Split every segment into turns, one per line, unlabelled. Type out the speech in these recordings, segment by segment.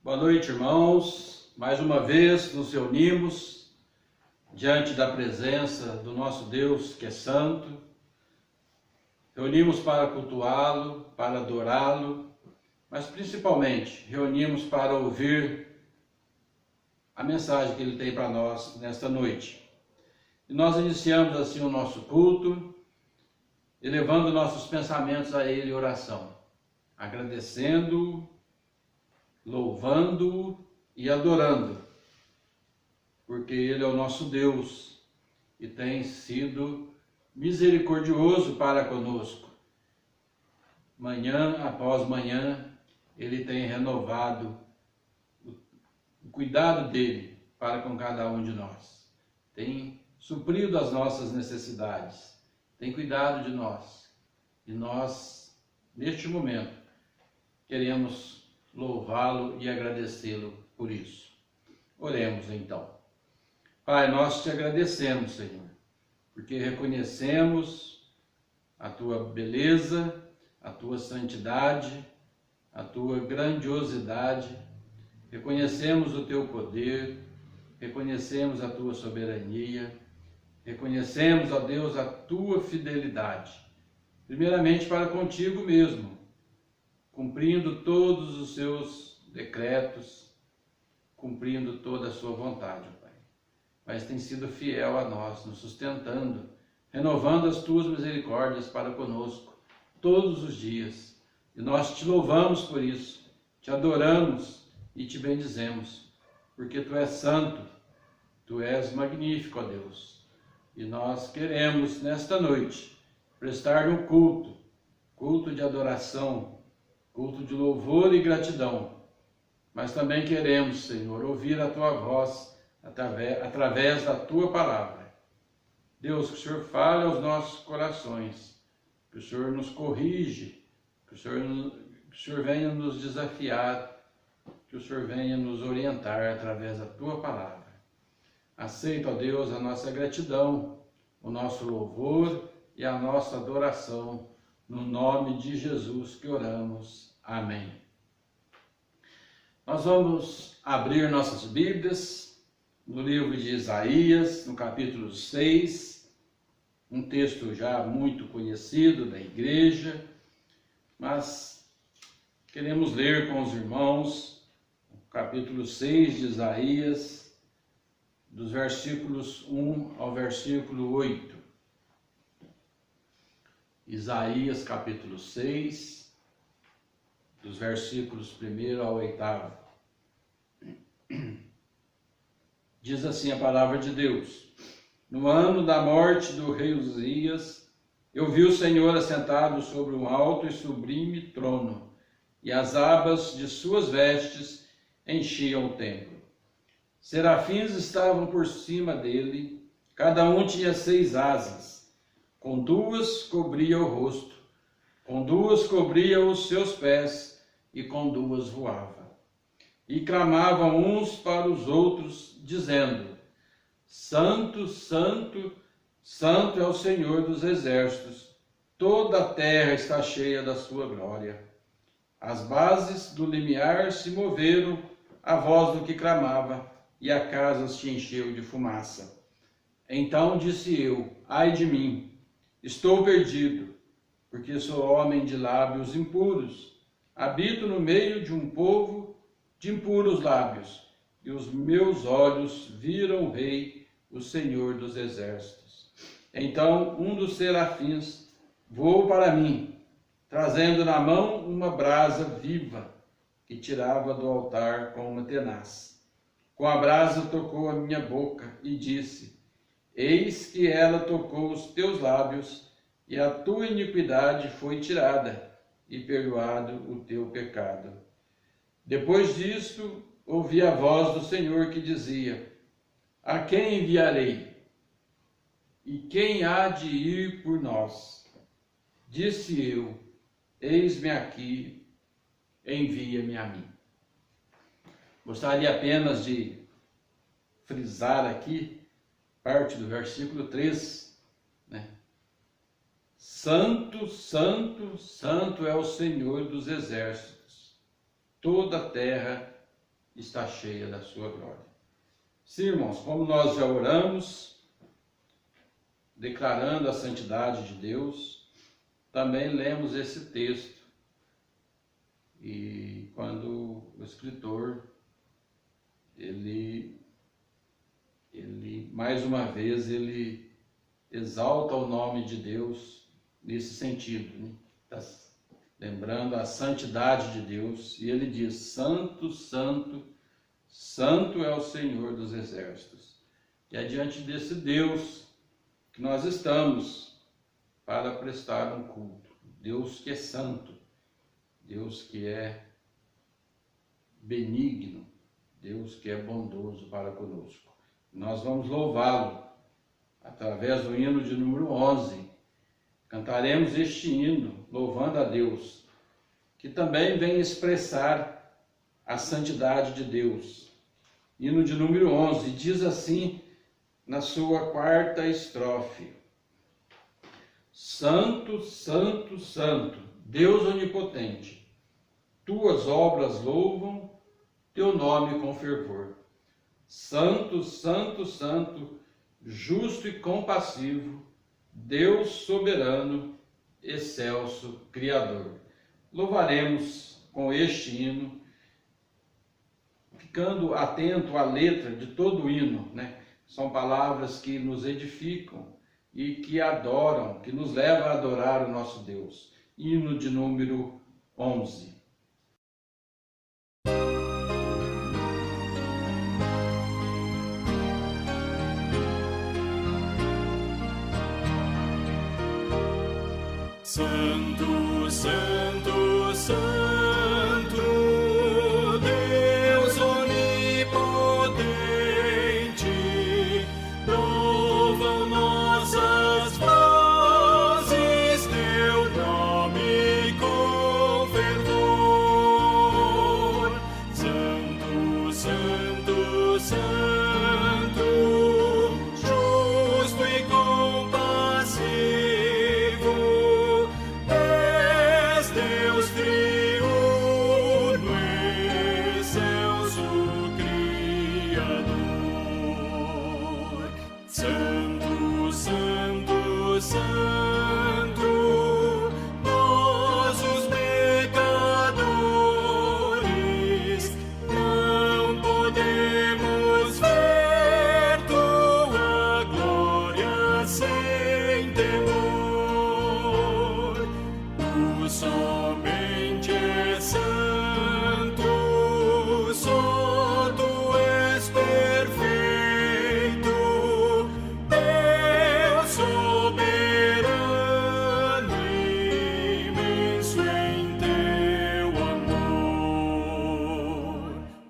Boa noite, irmãos. Mais uma vez nos reunimos diante da presença do nosso Deus que é santo. Reunimos para cultuá-lo, para adorá-lo, mas principalmente reunimos para ouvir a mensagem que ele tem para nós nesta noite. E nós iniciamos assim o nosso culto, elevando nossos pensamentos a ele em oração, agradecendo-o, louvando-o e adorando, porque ele é o nosso Deus e tem sido misericordioso para conosco. Manhã após manhã, ele tem renovado o cuidado dele para com cada um de nós. Tem suprido as nossas necessidades, tem cuidado de nós. E nós, neste momento, queremos louvá-lo e agradecê-lo por isso. Oremos então. Pai, nós te agradecemos, Senhor, porque reconhecemos a tua beleza, a tua santidade, a tua grandiosidade, reconhecemos o teu poder, reconhecemos a tua soberania, reconhecemos, ó Deus, a tua fidelidade, primeiramente para contigo mesmo, cumprindo todos os seus decretos, cumprindo toda a sua vontade, ó Pai. Mas tem sido fiel a nós, nos sustentando, renovando as tuas misericórdias para conosco todos os dias. E nós te louvamos por isso, te adoramos e te bendizemos, porque tu és santo, tu és magnífico, ó Deus. E nós queremos, nesta noite, prestar um culto de adoração, culto de louvor e gratidão, mas também queremos, Senhor, ouvir a tua voz através da tua palavra. Deus, que o Senhor fale aos nossos corações, que o Senhor nos corrige, que o Senhor venha nos desafiar, que o Senhor venha nos orientar através da tua palavra. Aceita, ó Deus, a nossa gratidão, o nosso louvor e a nossa adoração, no nome de Jesus que oramos. Amém. Nós vamos abrir nossas Bíblias no livro de Isaías, no capítulo 6, um texto já muito conhecido da igreja, mas queremos ler com os irmãos o capítulo 6 de Isaías, dos versículos 1 ao versículo 8. Isaías capítulo 6, dos versículos 1 ao 8. Diz assim a palavra de Deus: No ano da morte do rei Uzias, eu vi o Senhor assentado sobre um alto e sublime trono, e as abas de suas vestes enchiam o templo. Serafins estavam por cima dele, cada um tinha 6 asas. Com 2 cobria o rosto, com 2 cobria os seus pés, e com 2 voava. E clamavam uns para os outros, dizendo: Santo, Santo, Santo é o Senhor dos exércitos, toda a terra está cheia da sua glória. As bases do limiar se moveram à voz do que clamava, e a casa se encheu de fumaça. Então disse eu: ai de mim! Estou perdido, porque sou homem de lábios impuros. Habito no meio de um povo de impuros lábios, e os meus olhos viram o Rei, o Senhor dos exércitos. Então um dos serafins voou para mim, trazendo na mão uma brasa viva, que tirava do altar com uma tenaz. Com a brasa tocou a minha boca e disse: Eis que ela tocou os teus lábios, e a tua iniquidade foi tirada, e perdoado o teu pecado. Depois disto, ouvi a voz do Senhor que dizia: A quem enviarei? E quem há de ir por nós? Disse eu: Eis-me aqui, envia-me a mim. Gostaria apenas de frisar aqui parte do versículo 3, né? Santo, Santo, Santo é o Senhor dos exércitos. Toda a terra está cheia da sua glória. Sim, irmãos, como nós já oramos, declarando a santidade de Deus, também lemos esse texto. E quando o escritor, ele mais uma vez, ele exalta o nome de Deus nesse sentido, né? Tá lembrando a santidade de Deus, e ele diz: Santo, Santo, Santo é o Senhor dos Exércitos. E é diante desse Deus que nós estamos para prestar um culto. Deus que é santo, Deus que é benigno, Deus que é bondoso para conosco. Nós vamos louvá-lo através do hino de número 11. Cantaremos este hino, louvando a Deus, que também vem expressar a santidade de Deus. Hino de número 11, diz assim na sua quarta estrofe: Santo, Santo, Santo, Deus onipotente, tuas obras louvam teu nome com fervor. Santo, Santo, Santo, justo e compassivo, Deus soberano, excelso, Criador. Louvaremos com este hino, ficando atento à letra de todo o hino, né? São palavras que nos edificam e que adoram, que nos levam a adorar o nosso Deus. Hino de número 11.
Santo, Santo, Santo, Deus onipotente, louvam nossas vozes teu nome com fervor. Santo, Santo, Santo, justo e compassivo, Deus triuno, excelso Criador. Santo, Santo, Santo, nós os pecadores não podemos ver tua glória sem temor. Tu somente és santo, só tu és perfeito, Deus soberano, imenso em teu amor.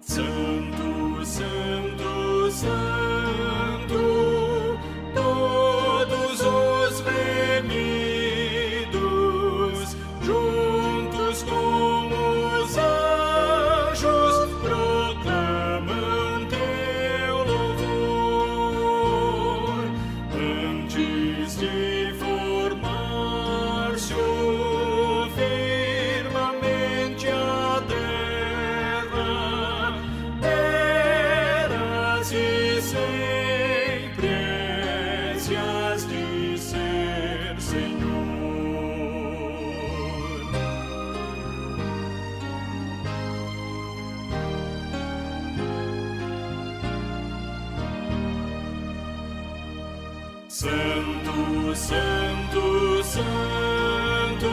Santo, Santo, Santo, todos os remidos, juntos com os anjos, proclamam teu louvor. Antes de formar-se o firmamente a terra, eras e sempre és e has de ser, Senhor. Santo, Santo, Santo,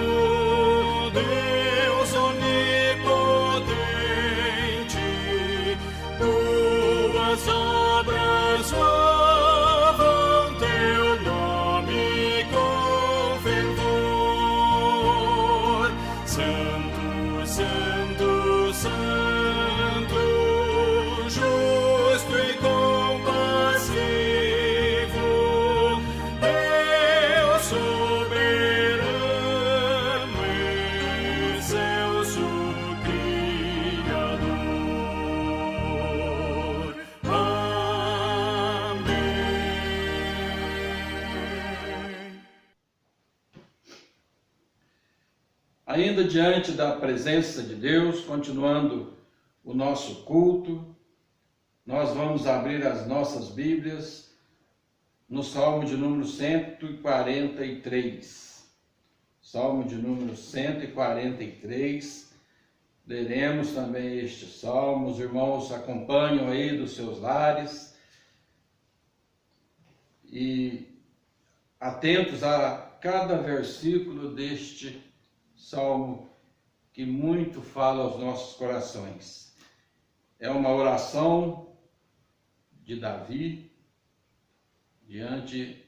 Deus onipotente, tuas obras louvam teu nome com fervor. Santo, Santo, Santo, justo e compassivo, Deus soberano, excelso Criador. Amém.
Ainda diante da presença de Deus, continuando o nosso culto. Nós vamos abrir as nossas Bíblias no Salmo de número 143. Salmo de número 143. Leremos também este salmo. Os irmãos acompanham aí dos seus lares e atentos a cada versículo deste salmo que muito fala aos nossos corações. É uma oração de Davi diante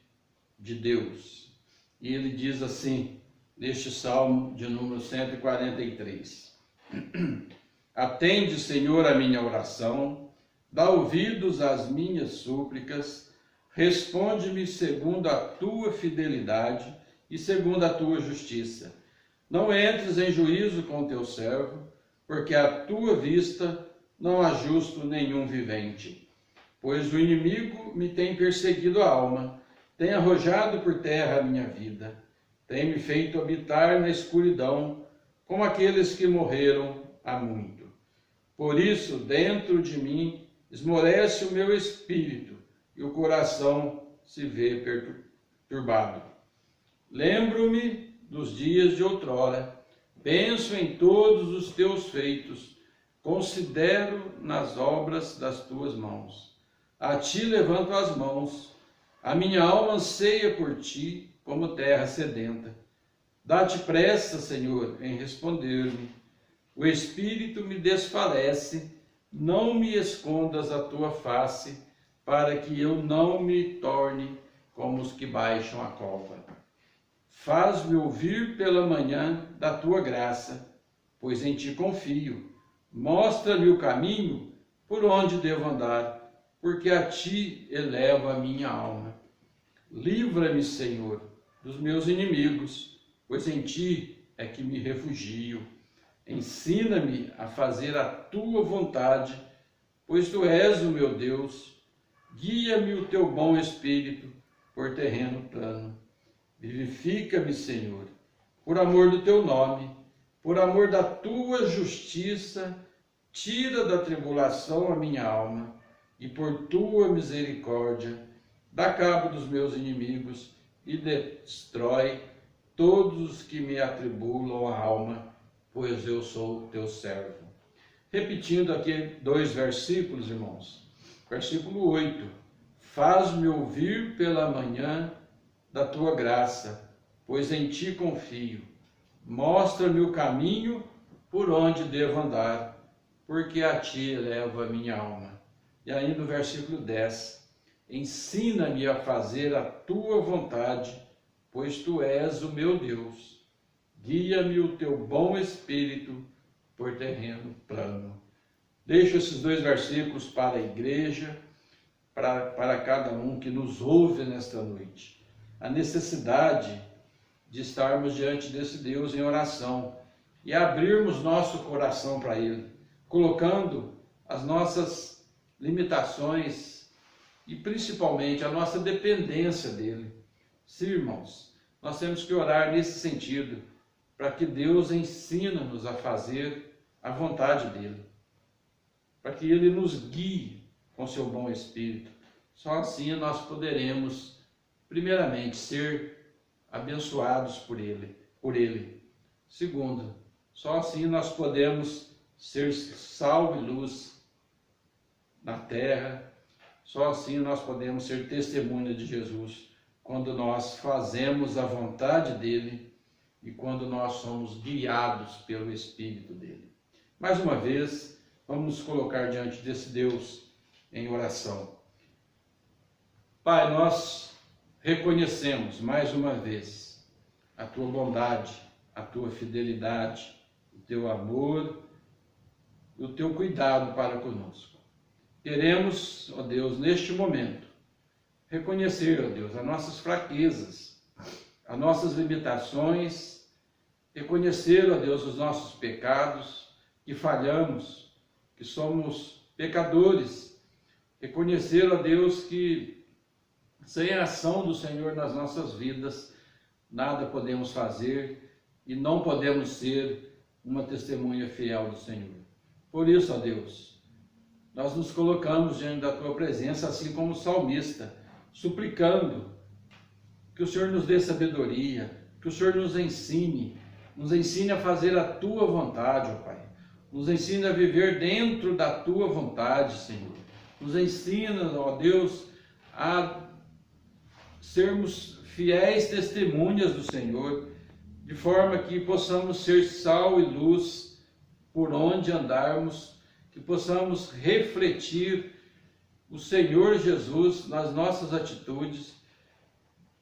de Deus. E ele diz assim, neste salmo de número 143. Atende, Senhor, a minha oração, dá ouvidos às minhas súplicas, responde-me segundo a tua fidelidade e segundo a tua justiça. Não entres em juízo com teu servo, porque à tua vista não há justo nenhum vivente. Pois o inimigo me tem perseguido a alma, tem arrojado por terra a minha vida, tem me feito habitar na escuridão, como aqueles que morreram há muito. Por isso, dentro de mim, esmorece o meu espírito, e o coração se vê perturbado. Lembro-me dos dias de outrora, penso em todos os teus feitos, considero nas obras das tuas mãos. A ti levanto as mãos, a minha alma anseia por ti como terra sedenta. Dá-te pressa, Senhor, em responder-me. O espírito me desfalece, não me escondas a tua face, para que eu não me torne como os que baixam a cova. Faz-me ouvir pela manhã da tua graça, pois em ti confio. Mostra-me o caminho por onde devo andar, porque a ti elevo a minha alma. Livra-me, Senhor, dos meus inimigos, pois em ti é que me refugio. Ensina-me a fazer a tua vontade, pois tu és o meu Deus. Guia-me o teu bom espírito por terreno plano. Vivifica-me, Senhor, por amor do teu nome, por amor da tua justiça, tira da tribulação a minha alma, e por tua misericórdia, dá cabo dos meus inimigos e destrói todos os que me atribulam a alma, pois eu sou teu servo. Repetindo aqui 2 versículos, irmãos. Versículo 8. Faz-me ouvir pela manhã da tua graça, pois em ti confio. Mostra-me o caminho por onde devo andar, porque a ti elevo a minha alma. E ainda o versículo 10. Ensina-me a fazer a tua vontade, pois tu és o meu Deus. Guia-me o teu bom espírito por terreno plano. Deixo esses 2 versículos para a igreja, para cada um que nos ouve nesta noite. A necessidade de estarmos diante desse Deus em oração e abrirmos nosso coração para Ele, colocando as nossas limitações e principalmente a nossa dependência dEle. Sim, irmãos, nós temos que orar nesse sentido, para que Deus ensine-nos a fazer a vontade dEle, para que Ele nos guie com seu bom Espírito. Só assim nós poderemos, primeiramente, ser abençoados por Ele. Segundo, só assim nós podemos ser sal e luz na terra. Só assim nós podemos ser testemunha de Jesus, quando nós fazemos a vontade dEle e quando nós somos guiados pelo Espírito dEle. Mais uma vez, vamos nos colocar diante desse Deus em oração. Pai, nós reconhecemos mais uma vez a tua bondade, a tua fidelidade, o teu amor e o teu cuidado para conosco. Queremos, ó Deus, neste momento, reconhecer, ó Deus, as nossas fraquezas, as nossas limitações, reconhecer, ó Deus, os nossos pecados, que falhamos, que somos pecadores, reconhecer, ó Deus, que sem a ação do Senhor nas nossas vidas, nada podemos fazer e não podemos ser uma testemunha fiel do Senhor. Por isso, ó Deus, nós nos colocamos diante da tua presença, assim como o salmista, suplicando que o Senhor nos dê sabedoria, que o Senhor nos ensine a fazer a tua vontade, ó Pai. Nos ensina a viver dentro da tua vontade, Senhor. Nos ensina, ó Deus, a sermos fiéis testemunhas do Senhor, de forma que possamos ser sal e luz por onde andarmos, que possamos refletir o Senhor Jesus nas nossas atitudes,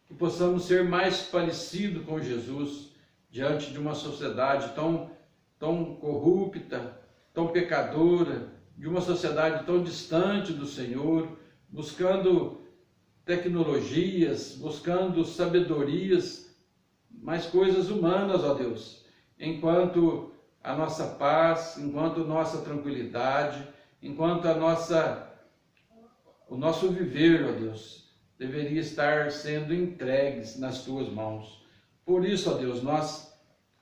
que possamos ser mais parecido com Jesus diante de uma sociedade tão corrupta, tão pecadora, de uma sociedade tão distante do Senhor, buscando tecnologias, buscando sabedorias, mas coisas humanas, ó Deus, enquanto a nossa paz, enquanto a nossa tranquilidade, enquanto o nosso viver, ó Deus, deveria estar sendo entregues nas tuas mãos. Por isso, ó Deus, nós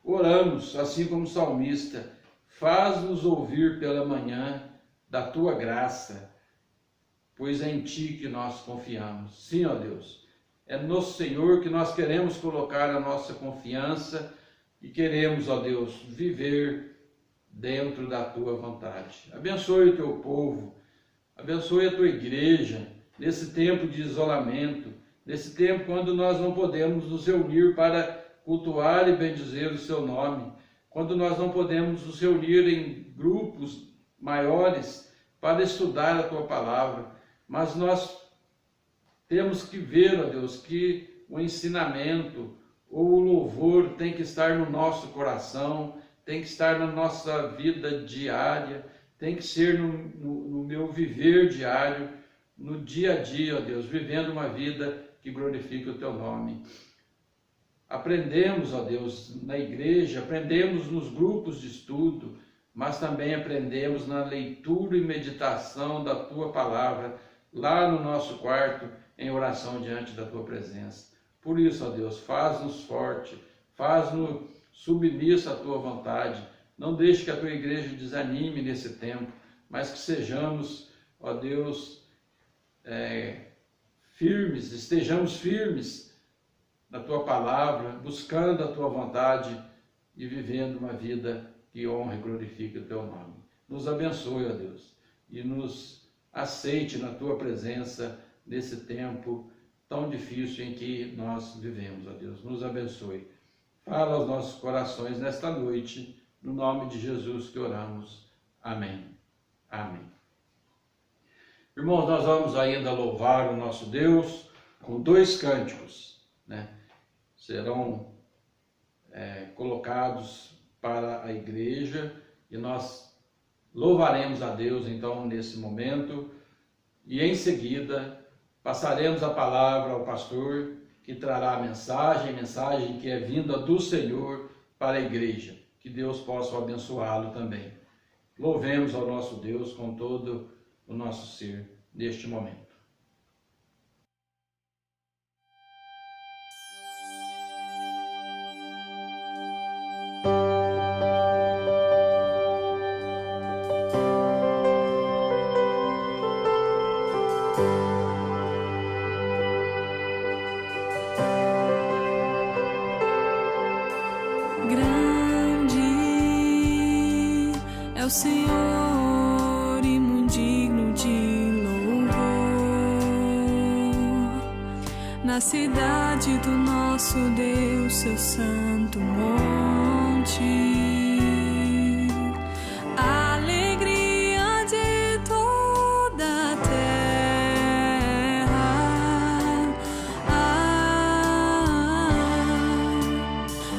oramos, assim como o salmista, faz-nos ouvir pela manhã da tua graça, pois é em ti que nós confiamos. Sim, ó Deus, é no Senhor que nós queremos colocar a nossa confiança e queremos, ó Deus, viver dentro da tua vontade. Abençoe o teu povo, abençoe a tua igreja, nesse tempo de isolamento, nesse tempo quando nós não podemos nos reunir para cultuar e bendizer o seu nome, quando nós não podemos nos reunir em grupos maiores para estudar a tua palavra, mas nós temos que ver, ó Deus, que o ensinamento ou o louvor tem que estar no nosso coração, tem que estar na nossa vida diária, tem que ser no meu viver diário, no dia a dia, ó Deus, vivendo uma vida que glorifique o teu nome. Aprendemos, ó Deus, na igreja, aprendemos nos grupos de estudo, mas também aprendemos na leitura e meditação da tua palavra, lá no nosso quarto, em oração diante da tua presença. Por isso, ó Deus, faz-nos forte, faz-nos submisso à tua vontade. Não deixe que a tua igreja desanime nesse tempo, mas que sejamos, ó Deus, estejamos firmes na tua palavra, buscando a tua vontade e vivendo uma vida que honra e glorifique o teu nome. Nos abençoe, ó Deus, e nos aceite na tua presença nesse tempo tão difícil em que nós vivemos, ó Deus. Nos abençoe. Fala aos nossos corações nesta noite, no nome de Jesus que oramos. Amém. Amém. Irmãos, nós vamos ainda louvar o nosso Deus com 2 cânticos, né? Serão colocados para a igreja e nós louvaremos a Deus então nesse momento e em seguida passaremos a palavra ao pastor que trará a mensagem que é vinda do Senhor para a igreja. Que Deus possa abençoá-lo também. Louvemos ao nosso Deus com todo o nosso ser neste momento.
É o Senhor e muito digno de louvor, na cidade do nosso Deus, seu santo monte. A alegria de toda a terra.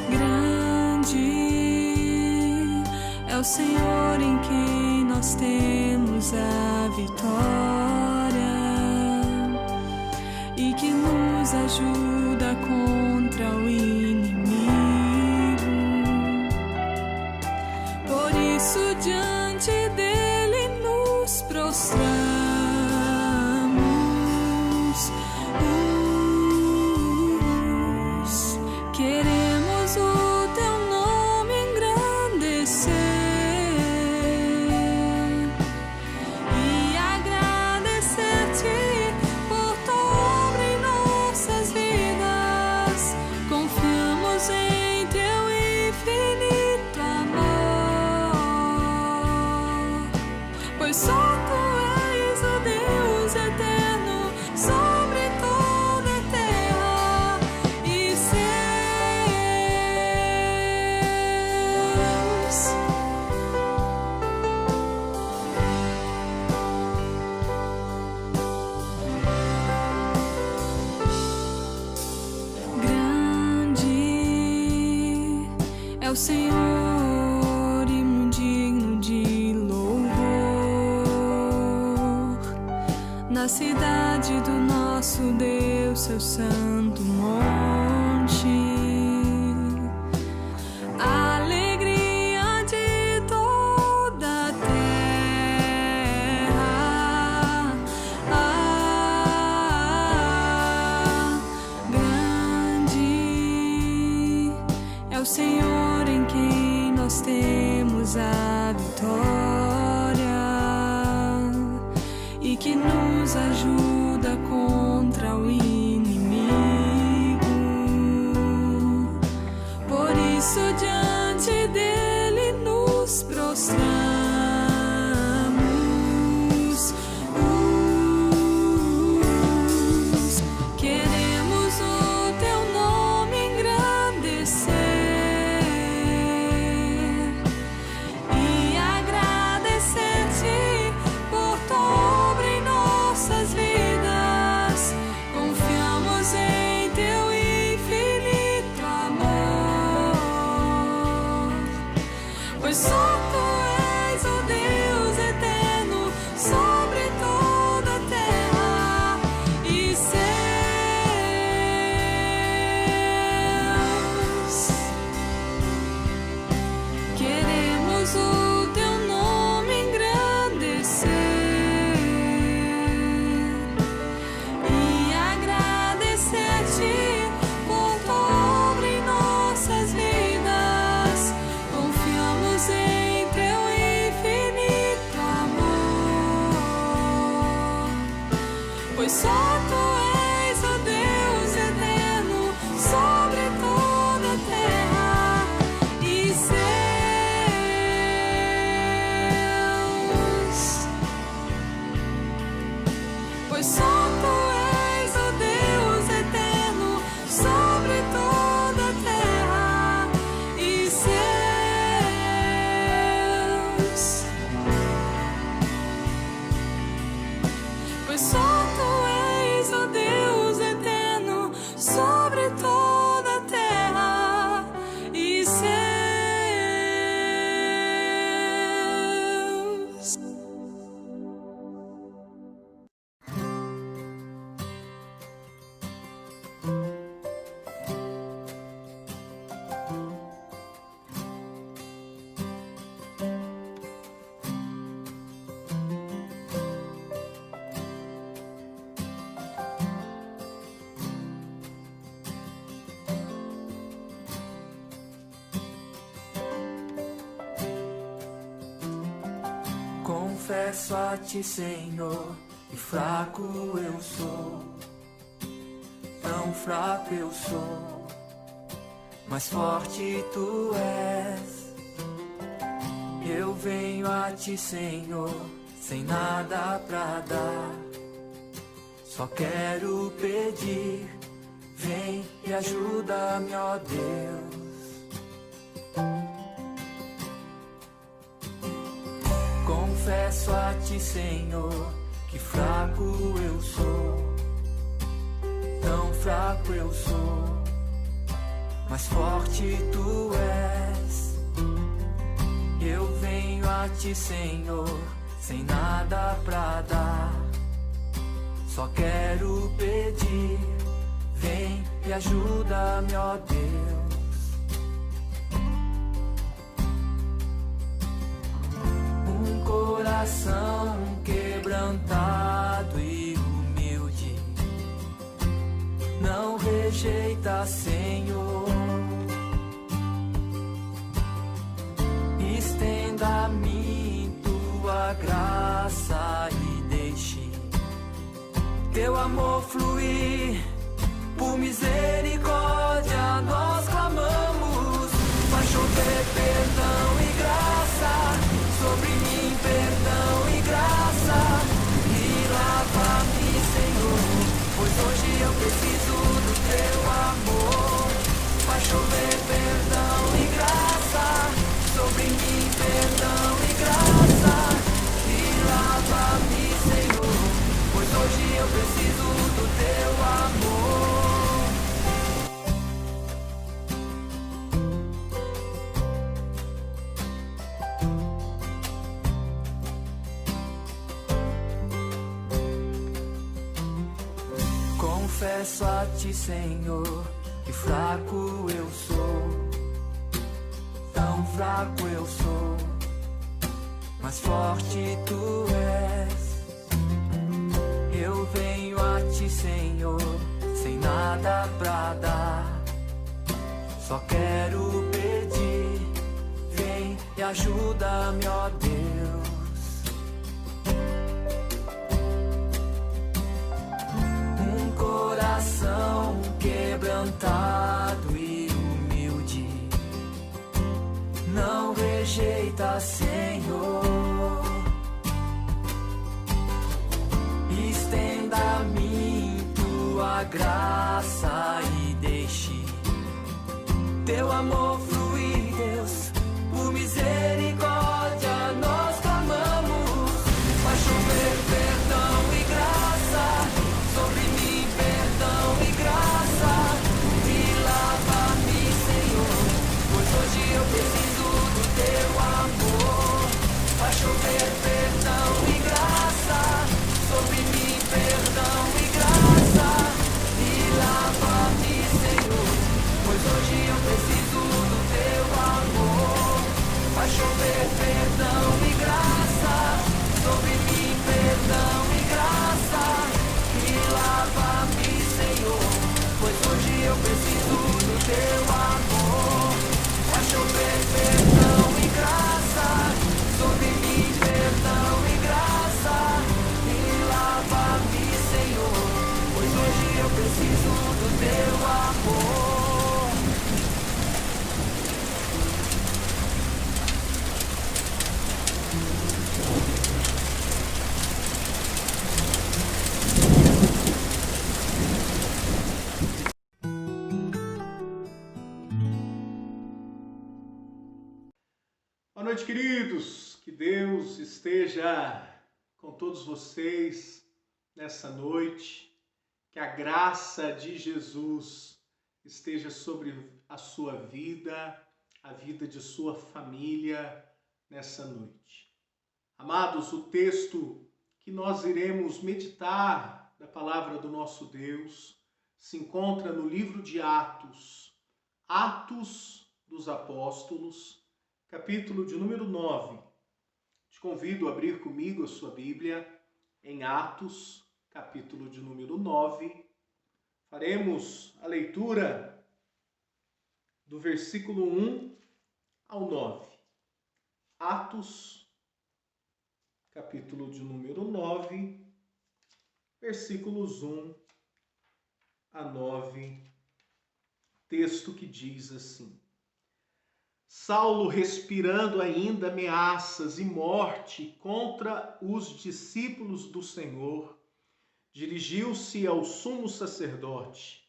Grande é o Senhor em quem nós temos a vitória e que nos ajuda contra o inimigo. Por isso diante dele nos prostramos, queremos o teu nome engrandecer. o Senhor e muito digno de louvor. Na cidade do nosso Deus, seu santo monte, a alegria de toda a terra. Grande é o Senhor em quem nós temos a vitória e que nos ajuda contra o inimigo. Por isso diante dele nos prostramos. Queremos o teu nome engrandecer e agradecer-te por tua obra em nossas vidas. Confiamos em teu infinito amor, pois só tu és o Deus eterno sobre toda a terra e céus. Queremos o teu nome engrandecer e agradecer-te por tua obra em nossas vidas. Confiamos em teu infinito amor, pois só tu és o Deus eterno sobre toda a terra e céus. Pois só tu és o Deus eterno sobre toda a terra e céus. Pois só tu és o Deus eterno sobre toda a terra e céus.
Confesso a ti, Senhor, que fraco eu sou. Tão fraco eu sou, mas forte tu és. Eu venho a ti, Senhor, sem nada pra dar. Só quero pedir, vem e ajuda-me, ó Deus. Confesso a ti, Senhor, que fraco eu sou. Tão fraco eu sou, mas forte tu és. Eu venho a ti, Senhor, sem nada pra dar. Só quero pedir, vem e ajuda-me, ó Deus. Coração quebrantado e humilde, não rejeita, Senhor. Estenda a mim tua graça e deixe teu amor fluir. Por misericórdia nós clamamos, faz chover perdão e graça sobre mim, perdão e graça, e lava-me, Senhor, pois hoje eu preciso do teu amor. Faz chover perdão e graça sobre mim, perdão e graça, e lava-me, Senhor, pois hoje eu preciso do teu amor. confesso a ti, Senhor, que fraco eu sou, tão fraco eu sou, mas forte tu és. Eu venho a ti, Senhor, sem nada pra dar, só quero pedir, vem e ajuda-me, ó Deus. Coração quebrantado e humilde, não rejeita, Senhor. Estenda a mim tua graça e deixe teu amor fluir, Deus, por misericórdia nós clamamos. Vai chover perdão e graça sobre mim, perdão e graça, me lava-me, Senhor, pois hoje eu preciso do teu amor. Vai chover perdão e graça sobre mim, perdão e graça, me lava-me, Senhor, pois hoje eu preciso do teu amor. Vai chover perdão e graça sobre mim, perdão e graça, me lava-me, Senhor, pois hoje eu preciso do teu amor. Vai chover perdão e graça sobre mim, perdão e graça, me lava-me, Senhor, pois hoje eu preciso do teu amor.
Boa noite, queridos. Que Deus esteja com todos vocês nessa noite. Que a graça de Jesus esteja sobre a sua vida, a vida de sua família nessa noite. Amados, o texto que nós iremos meditar da palavra do nosso Deus se encontra no livro de Atos, Atos dos Apóstolos, capítulo de número 9. Te convido a abrir comigo a sua Bíblia em Atos, capítulo de número 9. Faremos a leitura do versículo 1 ao 9. Atos, capítulo de número 9, versículos 1 a 9. Texto que diz assim: Saulo, respirando ainda ameaças e morte contra os discípulos do Senhor, dirigiu-se ao sumo sacerdote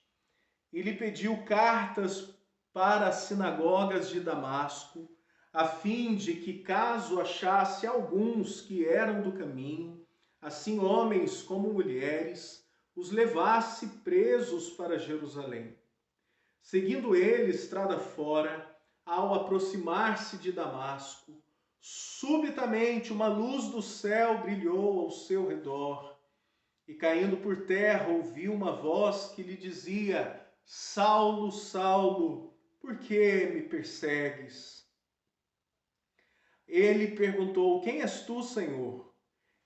e lhe pediu cartas para as sinagogas de Damasco, a fim de que, caso achasse alguns que eram do caminho, assim homens como mulheres, os levasse presos para Jerusalém. Seguindo ele estrada fora, ao aproximar-se de Damasco, subitamente uma luz do céu brilhou ao seu redor, e caindo por terra ouviu uma voz que lhe dizia: Saulo, Saulo, por que me persegues? Ele perguntou: Quem és tu, Senhor?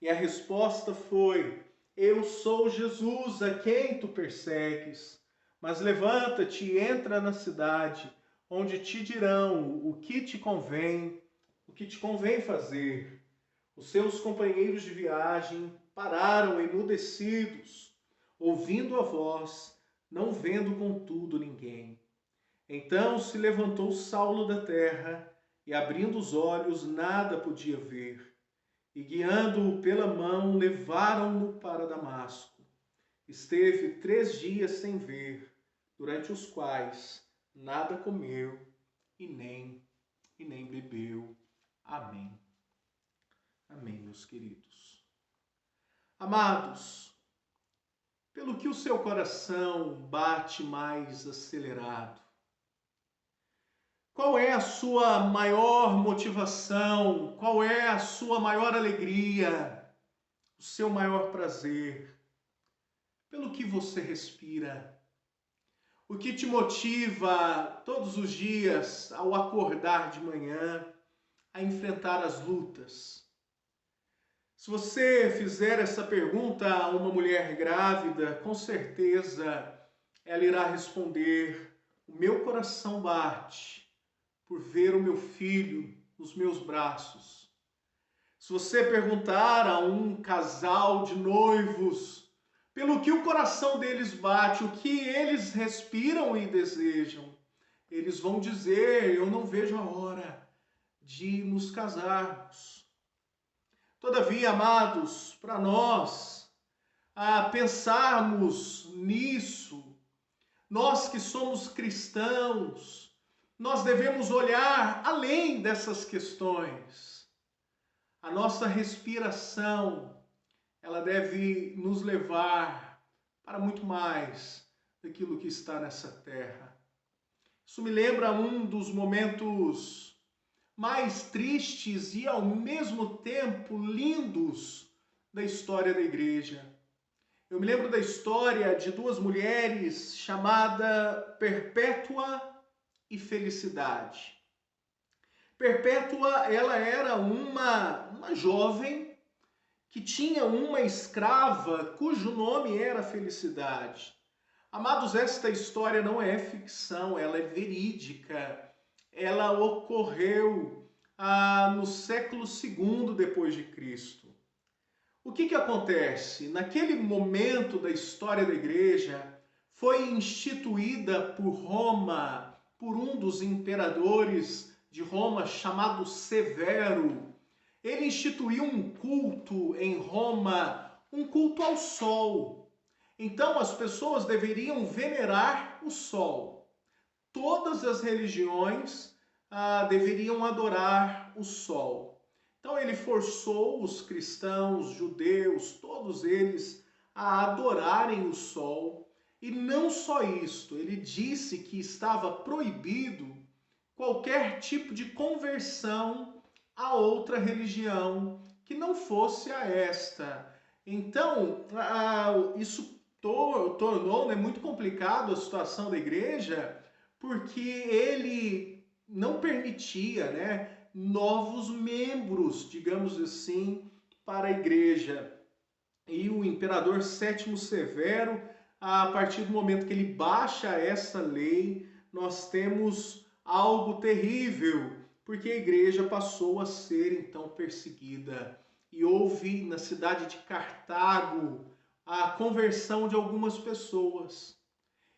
E a resposta foi: Eu sou Jesus, a quem tu persegues. Mas levanta-te e entra na cidade, onde te dirão o que te convém fazer. Os seus companheiros de viagem pararam emudecidos, ouvindo a voz, não vendo contudo ninguém. Então se levantou Saulo da terra, e abrindo os olhos nada podia ver. E guiando-o pela mão, levaram-no para Damasco. Esteve 3 dias sem ver, durante os quais nada comeu e nem bebeu. Amém. Amém, meus queridos. Amados, pelo que o seu coração bate mais acelerado? Qual é a sua maior motivação? Qual é a sua maior alegria? O seu maior prazer? pelo que você respira? O que te motiva todos os dias ao acordar de manhã a enfrentar as lutas? Se você fizer essa pergunta a uma mulher grávida, com certeza ela irá responder: o meu coração bate por ver o meu filho nos meus braços. Se você perguntar a um casal de noivos pelo que o coração deles bate, o que eles respiram e desejam, eles vão dizer: eu não vejo a hora de nos casarmos. Todavia, amados, para nós pensarmos nisso, nós que somos cristãos, nós devemos olhar além dessas questões. A nossa respiração, ela deve nos levar para muito mais daquilo que está nessa terra. Isso me lembra um dos momentos mais tristes e ao mesmo tempo lindos da história da igreja. Eu me lembro da história de duas mulheres chamada Perpétua e Felicidade. Perpétua, ela era uma jovem que tinha uma escrava cujo nome era Felicidade. Amados, esta história não é ficção, ela é verídica. Ela ocorreu no século II depois de Cristo. O que acontece? Naquele momento da história da igreja, foi instituída por Roma, por um dos imperadores de Roma, chamado Severo. Ele instituiu um culto em Roma, um culto ao sol. Então as pessoas deveriam venerar o sol. Todas as religiões deveriam adorar o sol. Então ele forçou os cristãos, judeus, todos eles a adorarem o sol. E não só isto, ele disse que estava proibido qualquer tipo de conversão a outra religião que não fosse a esta. Então, isso tornou muito complicado a situação da igreja, porque ele não permitia, novos membros, digamos assim, para a igreja. E o imperador Sétimo Severo, a partir do momento que ele baixa essa lei, nós temos algo terrível, porque a igreja passou a ser então perseguida. E houve na cidade de Cartago a conversão de algumas pessoas.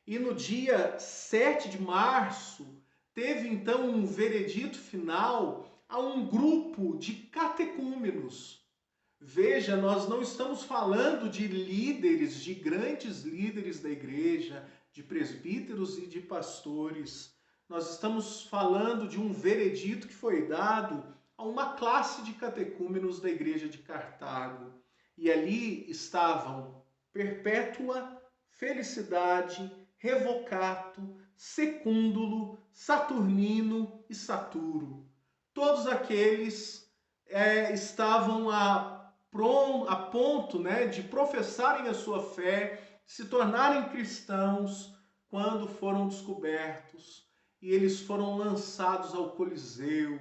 E no dia 7 de março, teve então um veredito final a um grupo de catecúmenos. Veja, nós não estamos falando de líderes, de grandes líderes da igreja, de presbíteros e de pastores. Nós estamos falando de um veredito que foi dado a uma classe de catecúmenos da igreja de Cartago. E ali estavam Perpétua, Felicidade, Revocato, Secúndulo, Saturnino e Saturo. Todos aqueles estavam a ponto de professarem a sua fé, se tornarem cristãos quando foram descobertos. E eles foram lançados ao Coliseu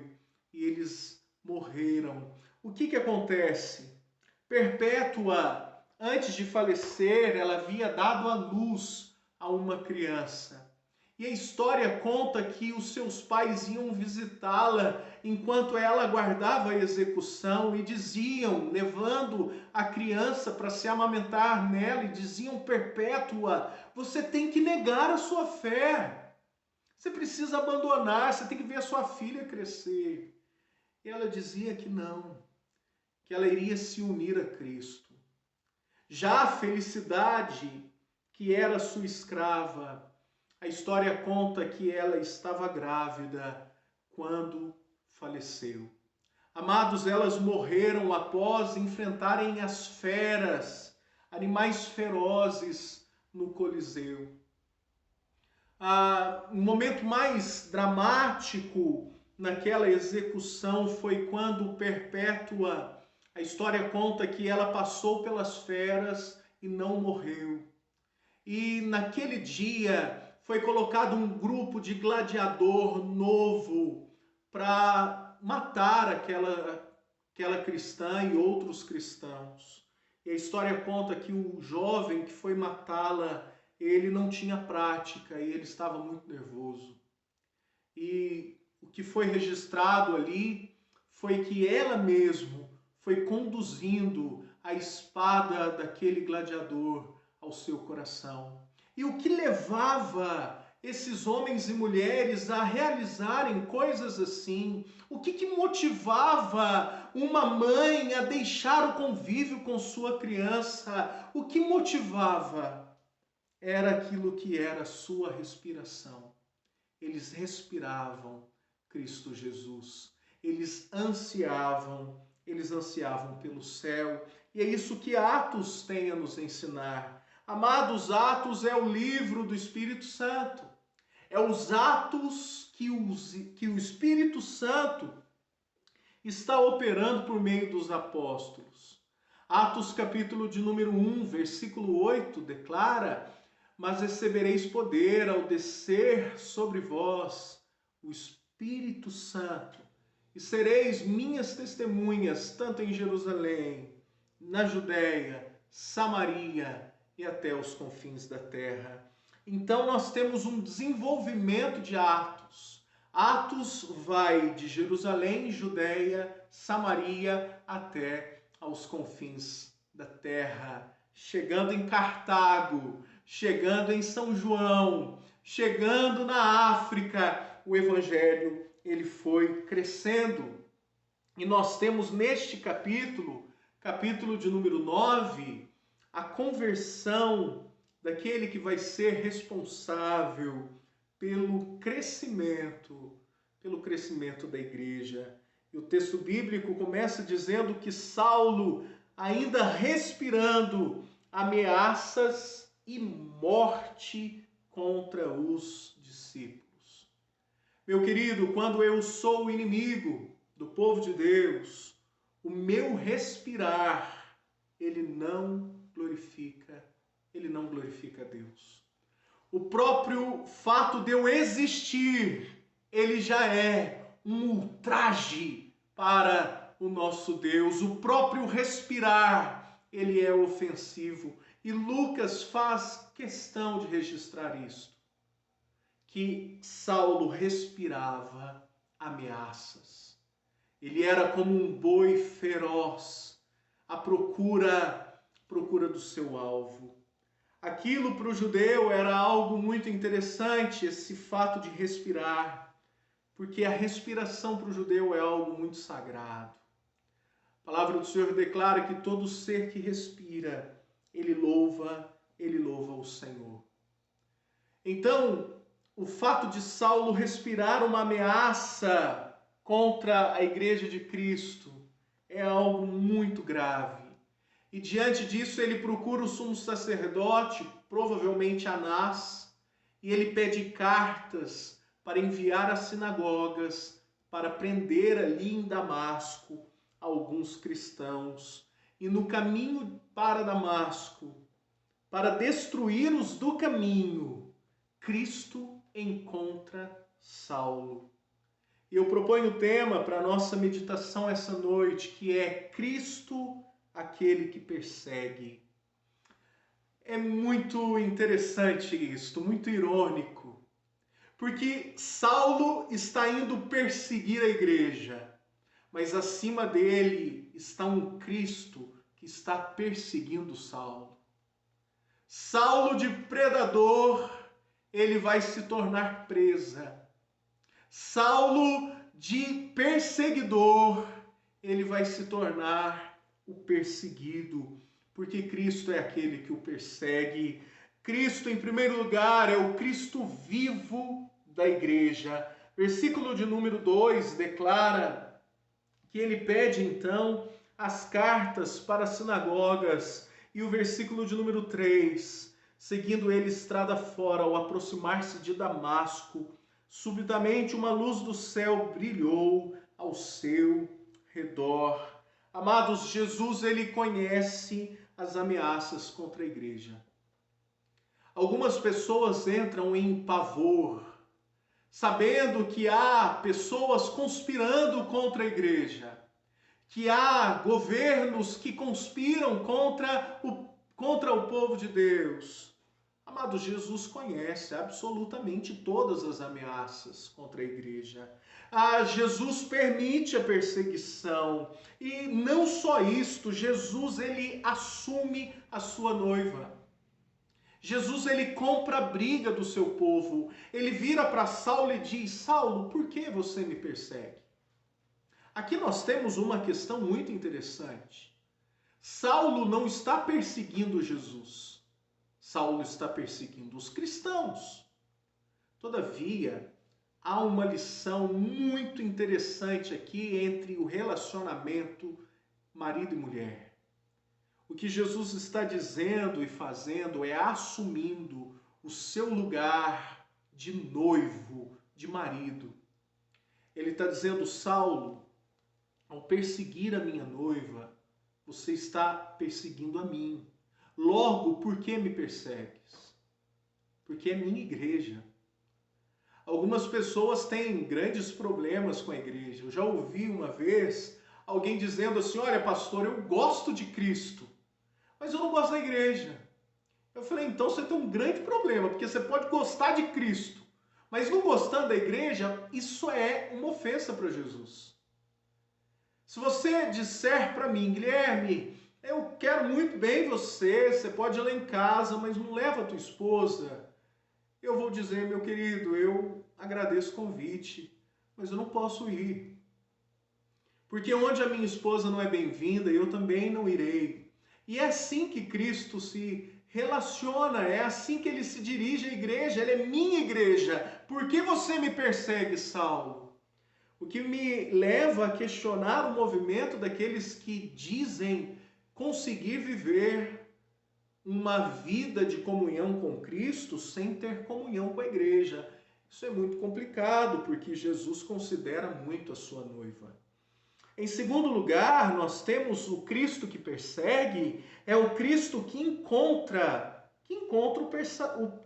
e eles morreram. O que acontece? Perpétua, antes de falecer, ela havia dado à luz a uma criança. E a história conta que os seus pais iam visitá-la enquanto ela aguardava a execução e diziam, levando a criança para se amamentar nela, e diziam: Perpétua, você tem que negar a sua fé. Você precisa abandonar, você tem que ver a sua filha crescer. E ela dizia que não, que ela iria se unir a Cristo. Já a Felicidade, que era sua escrava, a história conta que ela estava grávida quando faleceu. Amados, elas morreram após enfrentarem as feras, animais ferozes no Coliseu. Um momento mais dramático naquela execução foi quando Perpétua, a história conta que ela passou pelas feras e não morreu. e naquele dia foi colocado um grupo de gladiador novo para matar aquela cristã e outros cristãos. E a história conta que o jovem que foi matá-la, ele não tinha prática e ele estava muito nervoso. E o que foi registrado ali foi que ela mesma foi conduzindo a espada daquele gladiador ao seu coração. E o que levava esses homens e mulheres a realizarem coisas assim? O que motivava uma mãe a deixar o convívio com sua criança? O que motivava era aquilo que era sua respiração. Eles respiravam Cristo Jesus. Eles ansiavam pelo céu. E é isso que Atos tem a nos ensinar. Amados, Atos é o livro do Espírito Santo. É os atos que o Espírito Santo está operando por meio dos apóstolos. Atos capítulo de número 1, versículo 8, declara: mas recebereis poder ao descer sobre vós o Espírito Santo, e sereis minhas testemunhas, tanto em Jerusalém, na Judéia, Samaria e até os confins da terra. Então nós temos um desenvolvimento de Atos. Atos vai de Jerusalém, Judéia, Samaria até aos confins da terra, chegando em Cartago, chegando em São João, chegando na África. O evangelho ele foi crescendo. E nós temos neste capítulo de número 9, a conversão daquele que vai ser responsável pelo crescimento da igreja. E o texto bíblico começa dizendo que Saulo, ainda respirando ameaças e morte contra os discípulos. Meu querido, quando eu sou o inimigo do povo de Deus, o meu respirar, ele não glorifica a Deus. O próprio fato de eu existir, ele já é um ultraje para o nosso Deus. O próprio respirar, ele é ofensivo. E Lucas faz questão de registrar isto, que Saulo respirava ameaças. Ele era como um boi feroz à procura do seu alvo. Aquilo para o judeu era algo muito interessante, esse fato de respirar, porque a respiração para o judeu é algo muito sagrado. A palavra do Senhor declara que todo ser que respira, ele louva o Senhor. Então, o fato de Saulo respirar uma ameaça contra a igreja de Cristo é algo muito grave. E diante disso ele procura o sumo sacerdote, provavelmente Anás, e ele pede cartas para enviar às sinagogas, para prender ali em Damasco alguns cristãos. E no caminho para Damasco, para destruí-los do caminho, Cristo encontra Saulo. E eu proponho o tema para a nossa meditação essa noite, que é Cristo, aquele que persegue. É muito interessante isto, muito irônico, porque Saulo está indo perseguir a igreja, mas acima dele está um Cristo que está perseguindo Saulo. Saulo de predador, ele vai se tornar presa. Saulo de perseguidor, ele vai se tornar o perseguido, porque Cristo é aquele que o persegue. Cristo, em primeiro lugar, é o Cristo vivo da igreja. Versículo de número 2 declara que ele pede, então, as cartas para as sinagogas. E o versículo de número 3, seguindo ele estrada fora, ao aproximar-se de Damasco, subitamente uma luz do céu brilhou ao seu redor. Amados, Jesus, ele conhece as ameaças contra a igreja. Algumas pessoas entram em pavor, sabendo que há pessoas conspirando contra a igreja, que há governos que conspiram contra o povo de Deus. Amado, Jesus conhece absolutamente todas as ameaças contra a igreja. Jesus permite a perseguição. E não só isto, Jesus ele assume a sua noiva. Jesus ele compra a briga do seu povo. Ele vira para Saulo e diz: Saulo, por que você me persegue? Aqui nós temos uma questão muito interessante. Saulo não está perseguindo Jesus. Saulo está perseguindo os cristãos. Todavia, há uma lição muito interessante aqui entre o relacionamento marido e mulher. O que Jesus está dizendo e fazendo é assumindo o seu lugar de noivo, de marido. Ele está dizendo: Saulo, ao perseguir a minha noiva, você está perseguindo a mim. Logo, por que me persegues? Porque é minha igreja. Algumas pessoas têm grandes problemas com a igreja. Eu já ouvi uma vez alguém dizendo assim: olha, pastor, eu gosto de Cristo, mas eu não gosto da igreja. Eu falei: então você tem um grande problema, porque você pode gostar de Cristo, mas não gostando da igreja, isso é uma ofensa para Jesus. Se você disser para mim: Guilherme, eu quero muito bem você pode ir lá em casa, mas não leva a tua esposa, eu vou dizer: meu querido, eu agradeço o convite, mas eu não posso ir. Porque onde a minha esposa não é bem-vinda, eu também não irei. E é assim que Cristo se relaciona, é assim que ele se dirige à igreja. Ele é minha igreja. Por que você me persegue, Saulo? O que me leva a questionar o movimento daqueles que dizem conseguir viver uma vida de comunhão com Cristo sem ter comunhão com a igreja. Isso é muito complicado, porque Jesus considera muito a sua noiva. Em segundo lugar, nós temos o Cristo que persegue, é o Cristo que encontra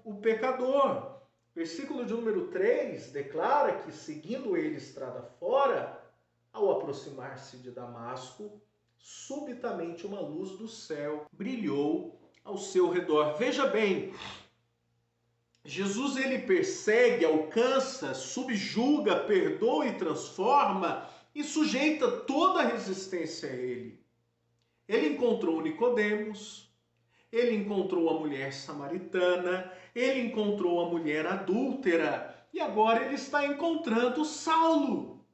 o pecador. Versículo de número 3 declara que, seguindo ele estrada fora, ao aproximar-se de Damasco, subitamente uma luz do céu brilhou ao seu redor. Veja bem, Jesus ele persegue, alcança, subjuga, perdoa e transforma e sujeita toda a resistência a ele. Ele encontrou Nicodemos, ele encontrou a mulher samaritana, ele encontrou a mulher adúltera e agora ele está encontrando Saulo.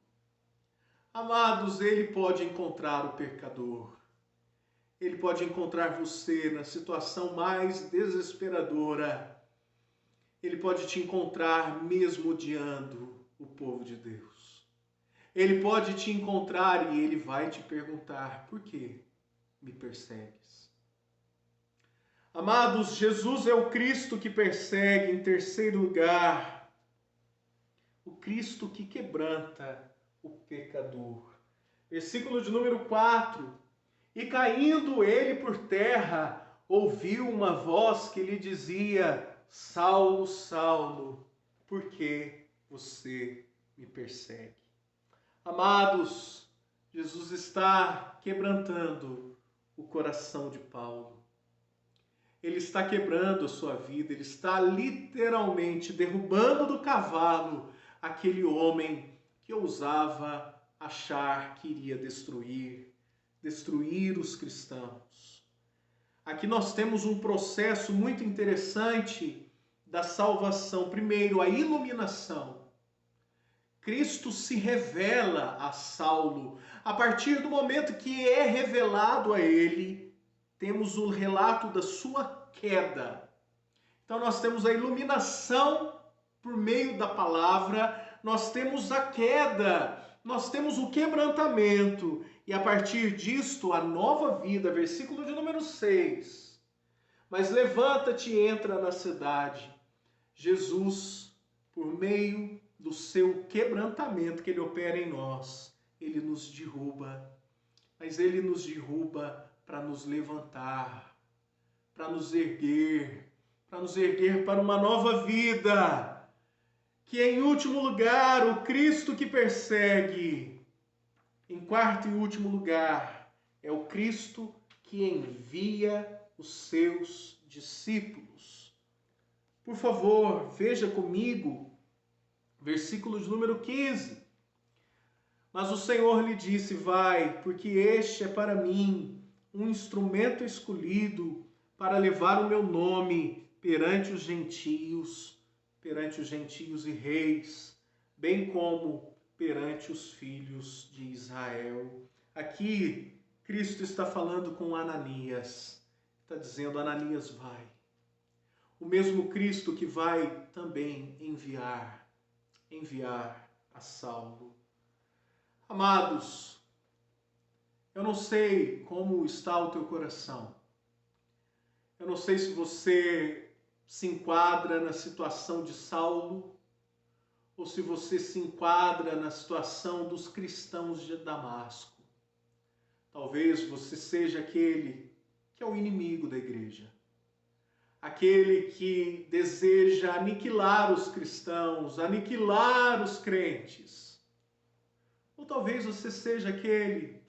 Amados, ele pode encontrar o pecador. Ele pode encontrar você na situação mais desesperadora. Ele pode te encontrar mesmo odiando o povo de Deus. Ele pode te encontrar e ele vai te perguntar: por que me persegues? Amados, Jesus é o Cristo que persegue. Em terceiro lugar, o Cristo que quebranta o pecador. Versículo de número 4. E caindo ele por terra, ouviu uma voz que lhe dizia: Saulo, Saulo, por que você me persegue? Amados, Jesus está quebrantando o coração de Paulo. Ele está quebrando a sua vida, ele está literalmente derrubando do cavalo aquele homem que ousava achar que iria destruir os cristãos. Aqui nós temos um processo muito interessante da salvação. Primeiro, a iluminação. Cristo se revela a Saulo. A partir do momento que é revelado a ele, temos o relato da sua queda. Então nós temos a iluminação por meio da palavra, nós temos a queda, nós temos o quebrantamento, e a partir disto a nova vida. Versículo de número 6. Mas levanta-te e entra na cidade. Jesus, por meio do seu quebrantamento que ele opera em nós, ele nos derruba, mas ele nos derruba para nos levantar, para nos erguer, para nos erguer para uma nova vida, que em último lugar, o Cristo que persegue. Em quarto e último lugar, é o Cristo que envia os seus discípulos. Por favor, veja comigo, versículo de número 15. Mas o Senhor lhe disse: vai, porque este é para mim um instrumento escolhido para levar o meu nome perante os gentios e reis, bem como perante os filhos de Israel. Aqui, Cristo está falando com Ananias, está dizendo: Ananias, vai. O mesmo Cristo que vai também enviar a Saulo. Amados, eu não sei como está o teu coração. Eu não sei se você se enquadra na situação de Saulo ou se você se enquadra na situação dos cristãos de Damasco. Talvez você seja aquele que é o inimigo da igreja. Aquele que deseja aniquilar os cristãos, aniquilar os crentes. Ou talvez você seja aquele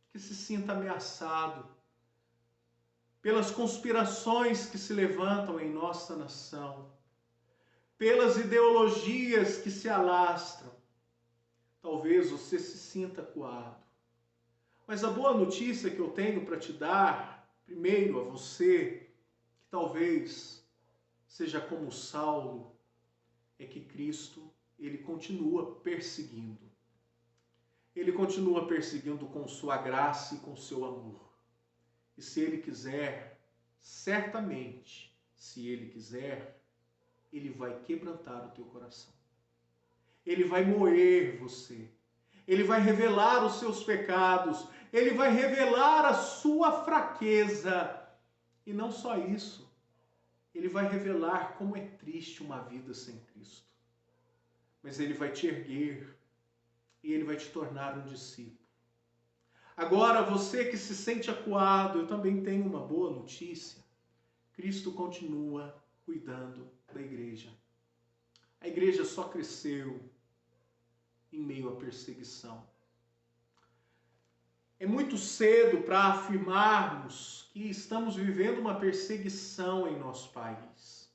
que se sinta ameaçado pelas conspirações que se levantam em nossa nação, pelas ideologias que se alastram. Talvez você se sinta acuado. Mas a boa notícia que eu tenho para te dar, primeiro a você, que talvez seja como Saulo, é que Cristo, ele continua perseguindo. Ele continua perseguindo com sua graça e com seu amor. E se ele quiser, certamente, se ele quiser, ele vai quebrantar o teu coração. Ele vai moer você. Ele vai revelar os seus pecados. Ele vai revelar a sua fraqueza. E não só isso. Ele vai revelar como é triste uma vida sem Cristo. Mas ele vai te erguer e ele vai te tornar um discípulo. Agora, você que se sente acuado, eu também tenho uma boa notícia. Cristo continua cuidando da igreja. A igreja só cresceu em meio à perseguição. É muito cedo para afirmarmos que estamos vivendo uma perseguição em nosso país.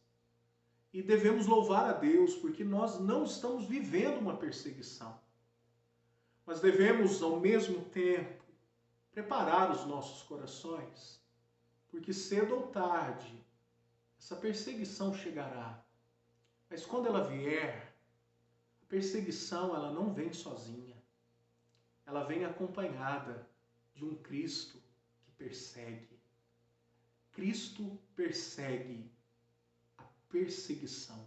E devemos louvar a Deus, porque nós não estamos vivendo uma perseguição. Mas devemos, ao mesmo tempo, preparar os nossos corações, porque cedo ou tarde, essa perseguição chegará. Mas quando ela vier, a perseguição ela não vem sozinha. Ela vem acompanhada de um Cristo que persegue. Cristo persegue a perseguição.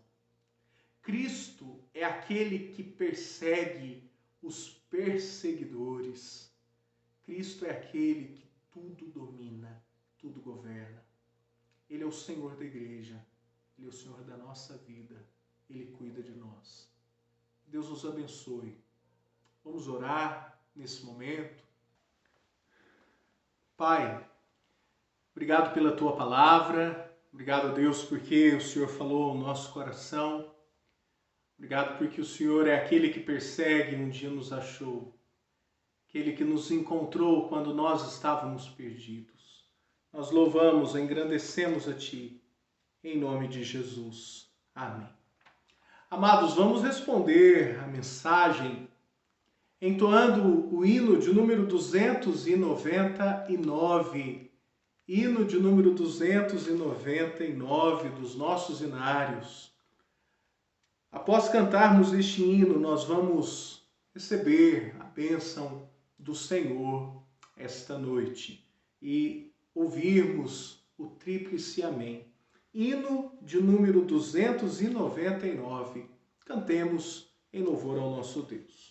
Cristo é aquele que persegue os perseguidores. Cristo é aquele que tudo domina, tudo governa. Ele é o Senhor da igreja, Ele é o Senhor da nossa vida, Ele cuida de nós. Deus nos abençoe. Vamos orar nesse momento. Pai, obrigado pela Tua palavra, obrigado a Deus porque o Senhor falou ao nosso coração. Obrigado porque o Senhor é aquele que persegue e um dia nos achou. Aquele que nos encontrou quando nós estávamos perdidos. Nós louvamos, engrandecemos a Ti, em nome de Jesus. Amém. Amados, vamos responder a mensagem entoando o hino de número 299. Hino de número 299 dos nossos hinários. Após cantarmos este hino, nós vamos receber a bênção do Senhor esta noite e ouvirmos o tríplice amém. Hino de número 299. Cantemos em louvor ao nosso Deus.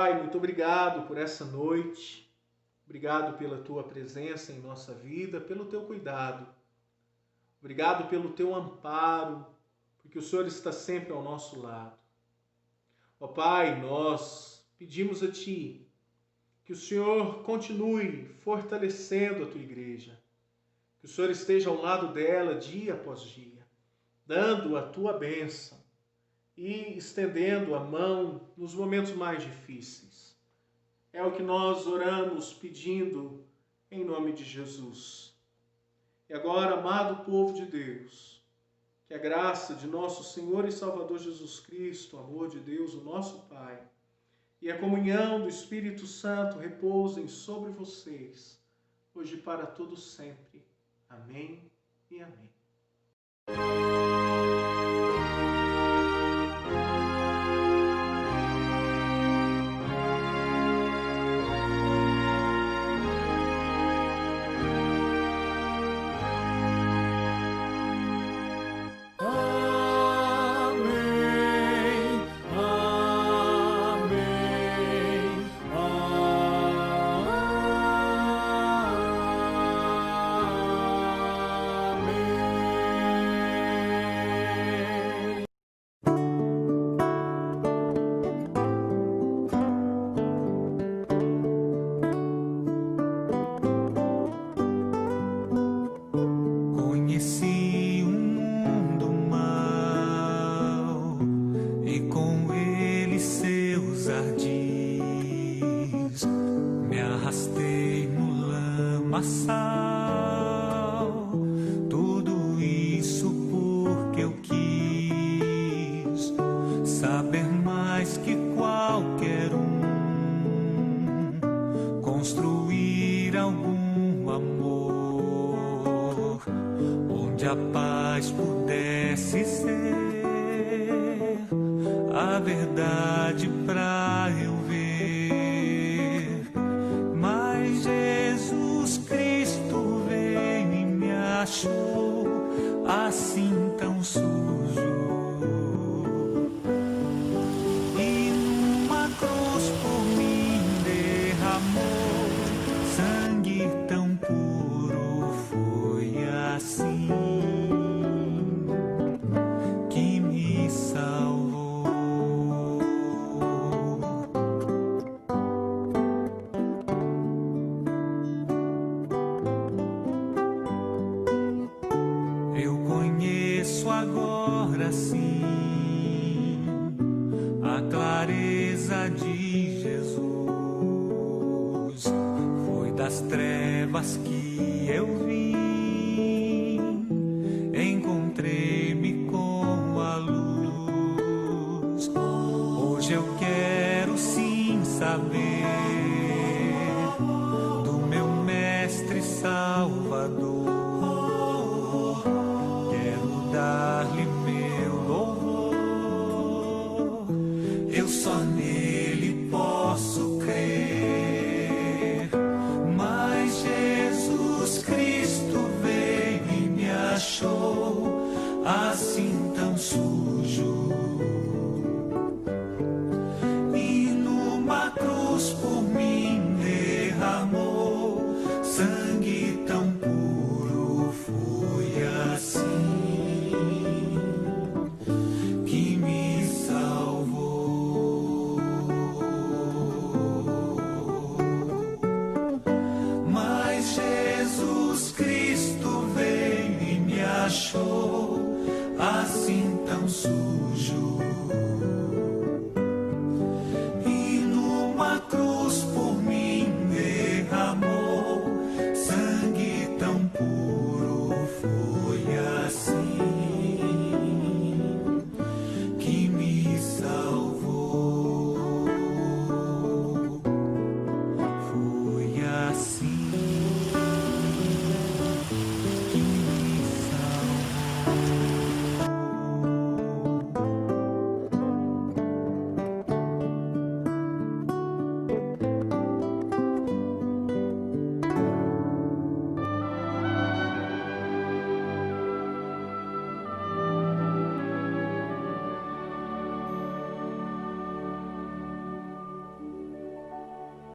Pai, muito obrigado por essa noite. Obrigado pela Tua presença em nossa vida, pelo Teu cuidado. Obrigado pelo Teu amparo, porque o Senhor está sempre ao nosso lado. Ó Pai, nós pedimos a Ti que o Senhor continue fortalecendo a Tua igreja, que o Senhor esteja ao lado dela dia após dia, dando a Tua bênção e estendendo a mão nos momentos mais difíceis. É o que nós oramos pedindo em nome de Jesus. E agora, amado povo de Deus, que a graça de nosso Senhor e Salvador Jesus Cristo, o amor de Deus, o nosso Pai, e a comunhão do Espírito Santo repousem sobre vocês, hoje e para todos sempre. Amém e amém.
Conheci um mundo mau e com ele seus ardis. Me arrastei no lamaçal, tudo isso porque eu quis saber mais que qualquer construir algum amor onde a paz pudesse ser a verdade pra eu ver. Mas Jesus Cristo veio e me achou assim tão sujo, e numa cruz por mim derramou sangue tão puro. Foi assim que me salvou. Eu conheço agora sim a clareza de Jesus. Foi das trevas que eu vim, encontrei-me com a luz. Hoje eu quero sim saber do meu Mestre Salvador. Quero dar-lhe meu louvor, eu só nele posso crer. Mas Jesus Cristo veio e me achou assim